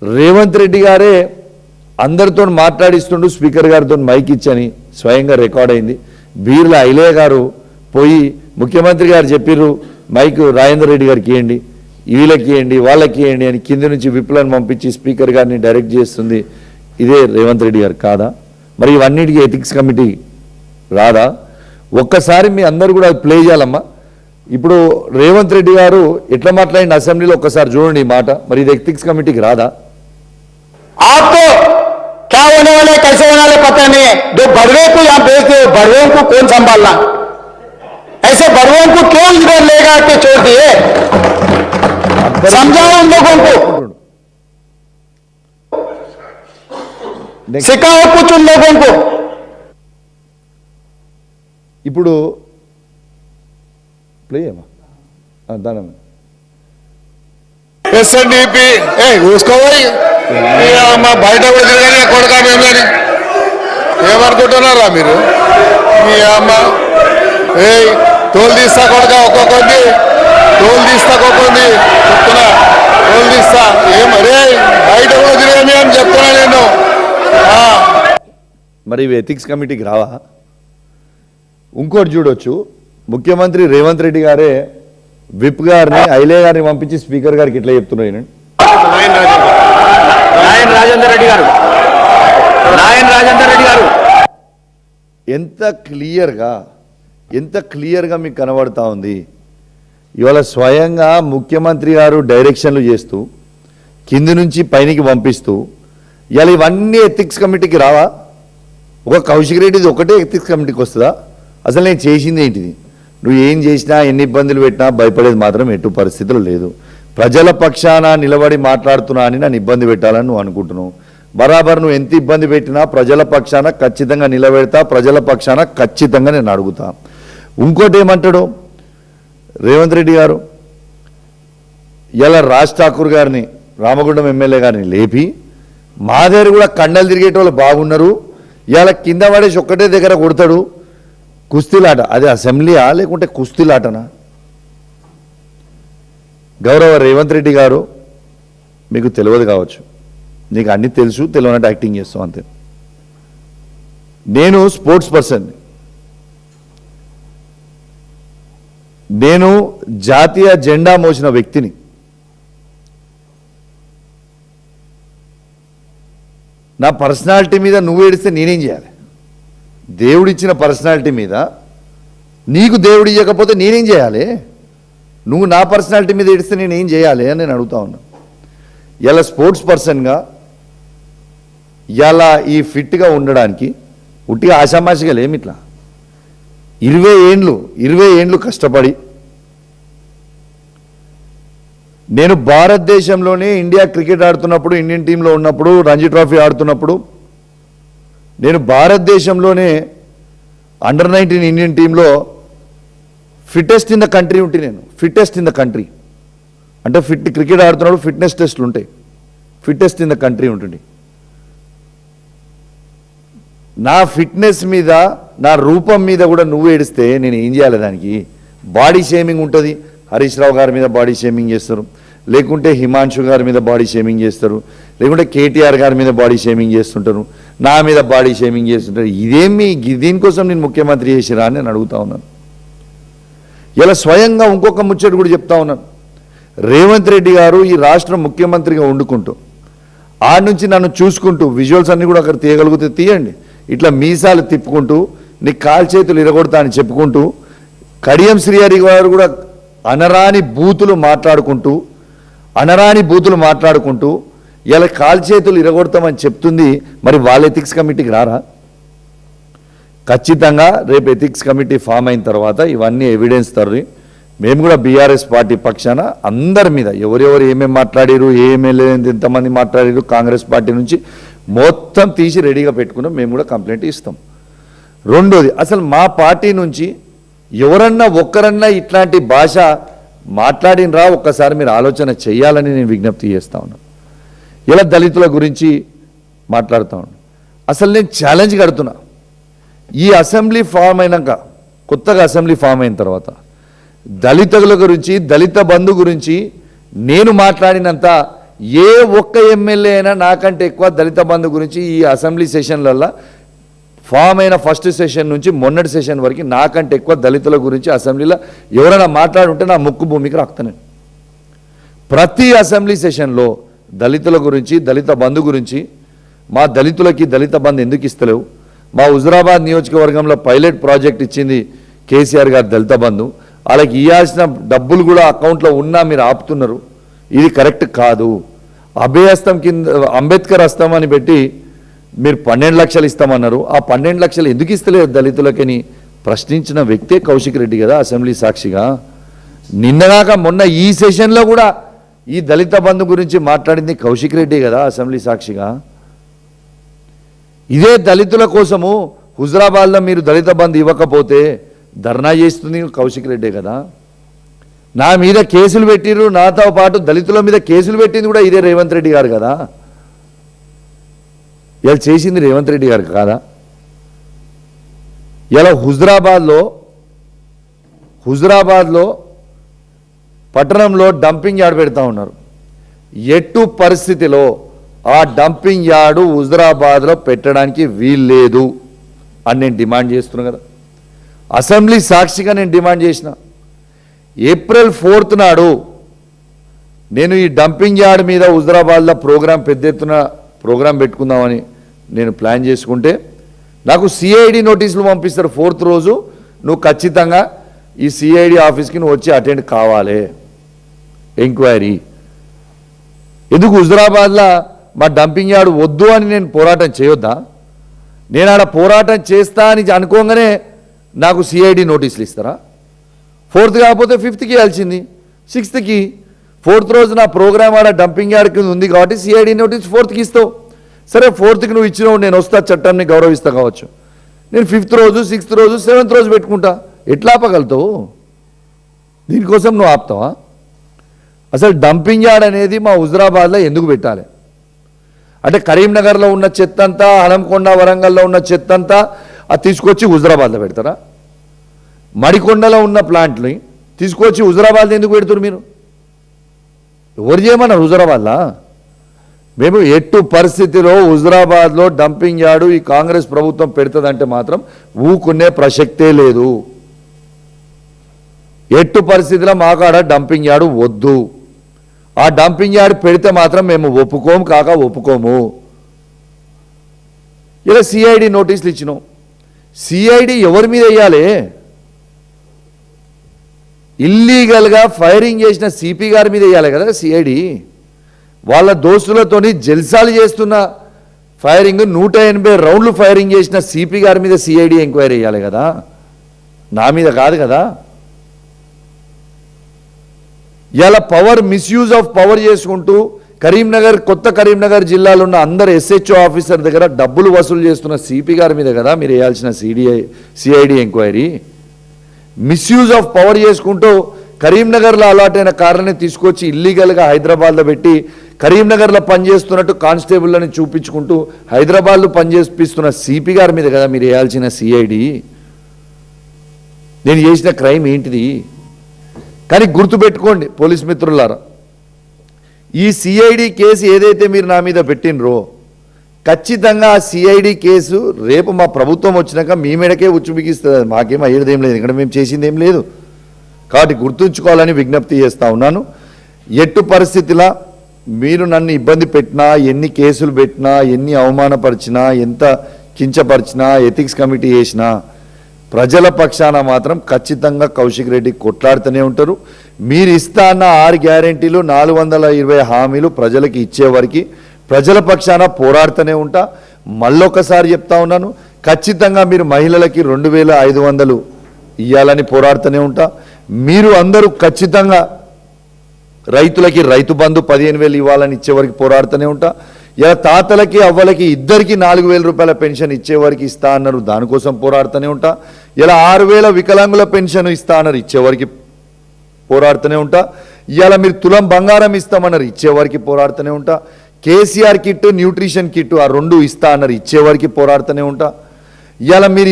రేవంత్ రెడ్డి గారే అందరితో మాట్లాడిస్తుండు, స్పీకర్ గారితో మైక్ ఇచ్చని స్వయంగా రికార్డ్ అయింది. బీర్ల ఐలయ్య గారు పోయి ముఖ్యమంత్రి గారు చెప్పిర్రు మైక్ రాజేందర్ రెడ్డి గారికి ఇవ్వండి, వీళ్ళకి ఇవ్వండి, వాళ్ళకి ఇవ్వండి అని కింద నుంచి విప్లను పంపించి స్పీకర్ గారిని డైరెక్ట్ చేస్తుంది ఇదే రేవంత్ రెడ్డి గారు కాదా? మరి ఇవన్నిటికీ ఎథిక్స్ కమిటీ రాదా? ఒక్కసారి మీ అందరూ కూడా ప్లే చేయాలమ్మా. ఇప్పుడు రేవంత్ రెడ్డి గారు ఎట్లా మాట్లాడిన అసెంబ్లీలో ఒక్కసారి చూడండి ఈ మాట. మరి ఇది ఎథిక్స్ కమిటీకి రాదా? आपको क्या होने वाले कैसे होने वाले पता नहीं है। जो बड़वे को यहाँ भेजते हो, बड़वे को कौन संभालना? ऐसे बड़वे को क्यों इधर लेगा के छोड़ दिए? समझाओ उन लोगों को, सिखाओ कुछ उन लोगों को. ఇప్పుడు ప్లే దాని ఎస్ఎన్డిపి చూసుకోవాలి మా బయట కూడా తిరగాలి కొడక మేమని ఏమనుకుంటున్నారా మీరు? మీ అమ్మ తోలు తీస్తా కొడక ఒక్కొక్కరిని తోలు తీస్తా ఒక్కొక్కరిని చెప్తున్నా తోలు తీస్తా ఏమరే బయట కూడా తిరగని అని చెప్తున్నా నేను. మరి ఇవి ఎథిక్స్ కమిటీకి రావా? ఇంకోటి చూడొచ్చు, ముఖ్యమంత్రి రేవంత్ రెడ్డి గారే విప్ గారిని ఐలయ్య గారిని పంపించి స్పీకర్ గారికి ఇట్లా చెప్తున్నారు. రాజేందర్ రెడ్డి గారు ఎంత క్లియర్గా మీకు కనబడతా ఉంది. ఇవాళ స్వయంగా ముఖ్యమంత్రి గారు డైరెక్షన్లు చేస్తూ కింది నుంచి పైనకి పంపిస్తూ ఇవాళ ఇవన్నీ ఎథిక్స్ కమిటీకి రావా? ఒక కౌశిక్ రెడ్డిది ఒకటే ఎథిక్స్ కమిటీకి వస్తుందా? అసలు నేను చేసింది ఏంటిది? నువ్వు ఏం చేసినా ఎన్ని ఇబ్బందులు పెట్టినా భయపడేది మాత్రం ఎటు పరిస్థితులు లేదు. ప్రజల పక్షాన నిలబడి మాట్లాడుతున్నా అని నన్ను ఇబ్బంది పెట్టాలని నువ్వు అనుకుంటున్నావు. బరాబర్ నువ్వు ఎంత ఇబ్బంది పెట్టినా ప్రజల పక్షాన ఖచ్చితంగా నిలబెడతా, ప్రజల పక్షాన ఖచ్చితంగా నేను అడుగుతా. ఇంకోటి ఏమంటాడు రేవంత్ రెడ్డి గారు, ఇలా రాజ్ ఠాకూర్ గారిని రామగుండం ఎమ్మెల్యే గారిని లేపి మా దగ్గర కూడా కండలు తిరిగేటోళ్ళు బాగున్నారు, ఇలా కింద పడేసి ఒక్కటే దగ్గర కొడతాడు. కుస్తీలాట అది అసెంబ్లీయా లేకుంటే కుస్తీలాటనా? గౌరవ రేవంత్ రెడ్డి గారు, మీకు తెలియదు కావచ్చు, నీకు అన్నీ తెలుసు, తెలియనట్టు యాక్టింగ్ చేస్తాం అంతే. నేను స్పోర్ట్స్ పర్సన్, నేను జాతీయ జెండా మోసిన వ్యక్తిని. నా పర్సనాలిటీ మీద నువ్వు ఏడిస్తే నేనేం చేయాలి? దేవుడిచ్చిన పర్సనాలిటీ మీద నీకు దేవుడు ఇవ్వకపోతే నేనేం చేయాలి? నువ్వు నా పర్సనాలిటీ మీద ఏడిస్తే నేనేం చేయాలి అని నేను అడుగుతా ఉన్నా. ఇలా స్పోర్ట్స్ పర్సన్గా ఇలా ఈ ఫిట్గా ఉండడానికి ఉట్టిగా ఆషామాషిగా లేమి. ఇట్లా 20 ఏండ్లు కష్టపడి నేను భారతదేశంలోనే ఇండియా క్రికెట్ ఆడుతున్నప్పుడు, ఇండియన్ టీంలో ఉన్నప్పుడు, రంజీ ట్రోఫీ ఆడుతున్నప్పుడు నేను భారతదేశంలోనే అండర్-19 ఇండియన్ టీంలో ఫిట్టెస్ట్ ఇన్ ద కంట్రీ ఉంటే, నేను ఫిట్టెస్ట్ ఇన్ ద కంట్రీ అంటే క్రికెట్ ఆడుతున్నప్పుడు ఫిట్నెస్ టెస్టులు ఉంటాయి, ఫిట్టెస్ట్ ఇన్ ద కంట్రీ ఉంటుంది. నా ఫిట్నెస్ మీద, నా రూపం మీద కూడా నువ్వు ఏడిస్తే నేను ఏం చేయాలి? దానికి బాడీ షేమింగ్ ఉంటుంది. హరీష్ రావు గారి మీద బాడీ షేమింగ్ చేస్తారు, లేకుంటే హిమాంశు గారి మీద బాడీ షేమింగ్ చేస్తారు, లేకుంటే కేటీఆర్ గారి మీద బాడీ షేమింగ్ చేస్తుంటారు, నా మీద బాడీ షేమింగ్ చేస్తుంటారు. ఇదేమి దీనికోసం నేను ముఖ్యమంత్రి చేసిరా అని నేను అడుగుతా ఉన్నాను. ఇలా స్వయంగా ఇంకొక ముచ్చట కూడా చెప్తా ఉన్నాను. రేవంత్ రెడ్డి గారు ఈ రాష్ట్రం ముఖ్యమంత్రిగా వండుకుంటూ ఆడ నుంచి నన్ను చూసుకుంటూ, విజువల్స్ అన్నీ కూడా అక్కడ తీయగలిగితే తీయండి, ఇట్లా మీసాలు తిప్పుకుంటూ నీ కాలు చేతులు ఇరగొడతా అని చెప్పుకుంటూ, కడియం శ్రీహరి గారు కూడా అనరాని బూతులు మాట్లాడుకుంటూ ఇలా కాలు చేతులు ఇరగొడతామని చెప్తుంది. మరి వాళ్ళ ఎథిక్స్ కమిటీకి రారా? ఖచ్చితంగా రేపు ఎథిక్స్ కమిటీ ఫామ్ అయిన తర్వాత ఇవన్నీ ఎవిడెన్స్ తర్రి మేము కూడా బీఆర్ఎస్ పార్టీ పక్షాన అందరి మీద ఎవరెవరు ఏమేమి మాట్లాడారు, ఏఎంఎల్ఏ ఎంతమంది మాట్లాడారు, కాంగ్రెస్ పార్టీ నుంచి మొత్తం తీసి రెడీగా పెట్టుకున్నాం. మేము కూడా కంప్లైంట్ ఇస్తాం. రెండోది, అసలు మా పార్టీ నుంచి ఎవరన్నా ఒక్కరన్నా ఇట్లాంటి భాష మాట్లాడినరా ఒక్కసారి మీరు ఆలోచన చేయాలని నేను విజ్ఞప్తి చేస్తా ఉన్నాను. ఇలా దళితుల గురించి మాట్లాడుతూ ఉన్నాను. అసలు నేను ఛాలెంజ్ కడుతున్నా, ఈ అసెంబ్లీ ఫామ్ అయినాక, కొత్తగా అసెంబ్లీ ఫామ్ అయిన తర్వాత దళితుల గురించి, దళిత బంధు గురించి నేను మాట్లాడినంత ఏ ఒక్క ఎమ్మెల్యే అయినా నాకంటే ఎక్కువ దళిత బంధు గురించి ఈ అసెంబ్లీ సెషన్లలో ఫామ్ అయిన ఫస్ట్ సెషన్ నుంచి మొన్నటి సెషన్ వరకు నాకంటే ఎక్కువ దళితుల గురించి అసెంబ్లీలో ఎవరైనా మాట్లాడుంటే నా ముక్కు భూమికి రాస్తాను. ప్రతి అసెంబ్లీ సెషన్లో దళితుల గురించి, దళిత బంధు గురించి, మా దళితులకి దళిత బంధు ఎందుకు ఇస్తలేవు, మా హుజురాబాద్ నియోజకవర్గంలో పైలట్ ప్రాజెక్ట్ ఇచ్చింది కేసీఆర్ గారు దళిత బంధు, వాళ్ళకి ఇవ్వాల్సిన డబ్బులు కూడా అకౌంట్లో ఉన్నా మీరు ఆపుతున్నారు, ఇది కరెక్ట్ కాదు. అభయహస్తం కింద అంబేద్కర్ హస్తం అని పెట్టి మీరు 12 లక్షలు ఇస్తామన్నారు, ఆ 12 లక్షలు ఎందుకు ఇస్తలేదు దళితులకని ప్రశ్నించిన వ్యక్తే కౌశిక్ రెడ్డి కదా అసెంబ్లీ సాక్షిగా. నిన్నగాక మొన్న ఈ సెషన్లో కూడా ఈ దళిత బంధు గురించి మాట్లాడింది కౌశిక్ రెడ్డి కదా అసెంబ్లీ సాక్షిగా. ఇదే దళితుల కోసము హుజురాబాద్లో మీరు దళిత బంధు ఇవ్వకపోతే ధర్నా చేస్తుంది కౌశిక్ రెడ్డే కదా. నా మీద కేసులు పెట్టిర్రు, నాతో పాటు దళితుల మీద కేసులు పెట్టింది కూడా ఇదే రేవంత్ రెడ్డి గారు కదా. ఇలా చేసింది రేవంత్ రెడ్డి గారు కాదా. ఇలా హుజురాబాద్లో పట్టణంలో డంపింగ్ యార్డ్ పెడతా ఉన్నారు. ఎట్టు పరిస్థితిలో ఆ డంపింగ్ యార్డు హుజురాబాద్లో పెట్టడానికి వీల్లేదు అని నేను డిమాండ్ చేస్తున్నాను కదా. అసెంబ్లీ సాక్షిగా నేను డిమాండ్ చేసిన. ఏప్రిల్ 4th నాడు నేను ఈ డంపింగ్ యార్డ్ మీద హుజురాబాద్లో పెద్ద ఎత్తున ప్రోగ్రాం పెట్టుకుందామని నేను ప్లాన్ చేసుకుంటే నాకు సిఐడి నోటీసులు పంపిస్తారు. 4th రోజు నువ్వు ఖచ్చితంగా ఈ సిఐడి ఆఫీస్కి నువ్వు వచ్చి అటెండ్ కావాలి ఎంక్వైరీ. ఎందుకు హుజురాబాద్లో మా డంపింగ్ యార్డ్ వద్దు అని నేను పోరాటం చేయొద్దా? నేను ఆడ పోరాటం చేస్తా అని అనుకోగానే నాకు సిఐడి నోటీసులు ఇస్తారా? 4th కాకపోతే 5th ఇవ్వాల్సింది, 6th. 4th రోజు నా ప్రోగ్రామ్ ఆడ డంపింగ్ యార్డ్ కింద ఉంది కాబట్టి సిఐడి నోటీస్ 4th ఇస్తావు. సరే 4th నువ్వు ఇచ్చినావు, నేను వస్తా, చట్టాన్ని గౌరవిస్తా కావచ్చు. నేను 5th రోజు, 6th రోజు, 7th రోజు పెట్టుకుంటా. ఎట్లా ఆపగలుగుతావు? దీనికోసం నువ్వు ఆపుతావా? అసలు డంపింగ్ యార్డ్ అనేది మా హుజురాబాద్లో ఎందుకు పెట్టాలి అంటే కరీంనగర్లో ఉన్న చెత్త అంతా, హనంకొండ వరంగల్లో ఉన్న చెత్త అంతా అది తీసుకొచ్చి హుజురాబాద్లో పెడతారా? మడికొండలో ఉన్న ప్లాంట్ని తీసుకొచ్చి హుజురాబాద్లో ఎందుకు పెడుతున్నారు మీరు? ఎవరు చేయమన్నారు హుజురాబాద్లో? మేము ఎట్టు పరిస్థితిలో హుజురాబాద్లో డంపింగ్ యార్డు ఈ కాంగ్రెస్ ప్రభుత్వం పెడుతుందంటే మాత్రం ఊకునే ప్రసక్తే లేదు. ఎట్టు పరిస్థితిలో మాకాడ డంపింగ్ యార్డు వద్దు. ఆ డంపింగ్ యార్డ్ పెడితే మాత్రం మేము ఒప్పుకోము. ఇలా సిఐడి నోటీసులు ఇచ్చినాం. సిఐడి ఎవరి మీద వేయాలి? ఇల్లీగల్గా ఫైరింగ్ చేసిన సిపి గారి మీద వేయాలి కదా సిఐడి. వాళ్ళ దోస్తులతోని జల్సాలు చేస్తున్న ఫైరింగ్ 180 రౌండ్లు ఫైరింగ్ చేసిన సిపి గారి మీద సిఐడి ఎంక్వైరీ చేయాలి కదా, నా మీద కాదు కదా. ఇలా పవర్ మిస్యూజ్ ఆఫ్ పవర్ చేసుకుంటూ కొత్త కరీంనగర్ జిల్లాలో ఉన్న అందరు SHO ఆఫీసర్ దగ్గర డబ్బులు వసూలు చేస్తున్న సిపి గారి మీద కదా మీరు వేయాల్సిన CID enquiry. Misuse of power చేసుకుంటూ కరీంనగర్లో అలాట్ అయిన కార్లని తీసుకొచ్చి ఇల్లీగల్గా హైదరాబాద్లో పెట్టి కరీంనగర్లో పనిచేస్తున్నట్టు కానిస్టేబుల్ని చూపించుకుంటూ హైదరాబాద్లో పనిచేపిస్తున్న సిపి గారి మీద కదా మీరు వేయాల్సిన సిఐడి. నేను చేసిన క్రైమ్ ఏంటిది? కానీ గుర్తుపెట్టుకోండి పోలీస్ మిత్రులారా, ఈ సిఐడి కేసు ఏదైతే మీరు నా మీద పెట్టినరో ఖచ్చితంగా ఆ సిఐడి కేసు రేపు మా ప్రభుత్వం వచ్చినాక మీ మీదకే ఉచ్చుబిగిస్తుంది. మాకేం అయ్యేదేం లేదు, ఇక్కడ మేము చేసింది ఏం లేదు. కాబట్టి గుర్తుంచుకోవాలని విజ్ఞప్తి చేస్తూ ఉన్నాను. ఎట్టు పరిస్థితిలా మీరు నన్ను ఇబ్బంది పెట్టినా, ఎన్ని కేసులు పెట్టినా, ఎన్ని అవమానపరిచినా, ఎంత కించపరిచినా, ఎథిక్స్ కమిటీ చేసినా ప్రజల పక్షాన మాత్రం ఖచ్చితంగా కౌశిక్ రెడ్డి కొట్లాడుతూనే ఉంటారు. మీరు ఇస్తా అన్న 6 గ్యారెంటీలు 420 హామీలు ప్రజలకు ఇచ్చేవారికి ప్రజల పక్షాన పోరాడుతూనే ఉంటా. మళ్ళొకసారి చెప్తా ఉన్నాను, ఖచ్చితంగా మీరు మహిళలకి 2500 ఇవ్వాలని పోరాడుతూనే ఉంటా. మీరు అందరూ ఖచ్చితంగా రైతులకి రైతు బంధు 15,000 ఇవ్వాలని ఇచ్చేవారికి పోరాడుతూనే ఉంటా. ఇలా తాతలకి అవ్వలకి ఇద్దరికి 4,000 రూపాయల పెన్షన్ ఇచ్చేవారికి ఇస్తా అన్నారు, దానికోసం పోరాడుతూనే ఉంటా. ఇలా 6,000 వికలాంగుల పెన్షన్ ఇస్తా అన్నారు, ఇచ్చేవారికి పోరాడుతూనే ఉంటా. ఇలా మీరు తులం బంగారం ఇస్తామన్నారు, ఇచ్చేవారికి పోరాడుతూనే ఉంటా. కేసీఆర్ కిట్, న్యూట్రిషన్ కిట్ ఆ 2 ఇస్తా అన్నారు, ఇచ్చేవారికి పోరాడుతూనే ఉంటా. ఇలా మీరు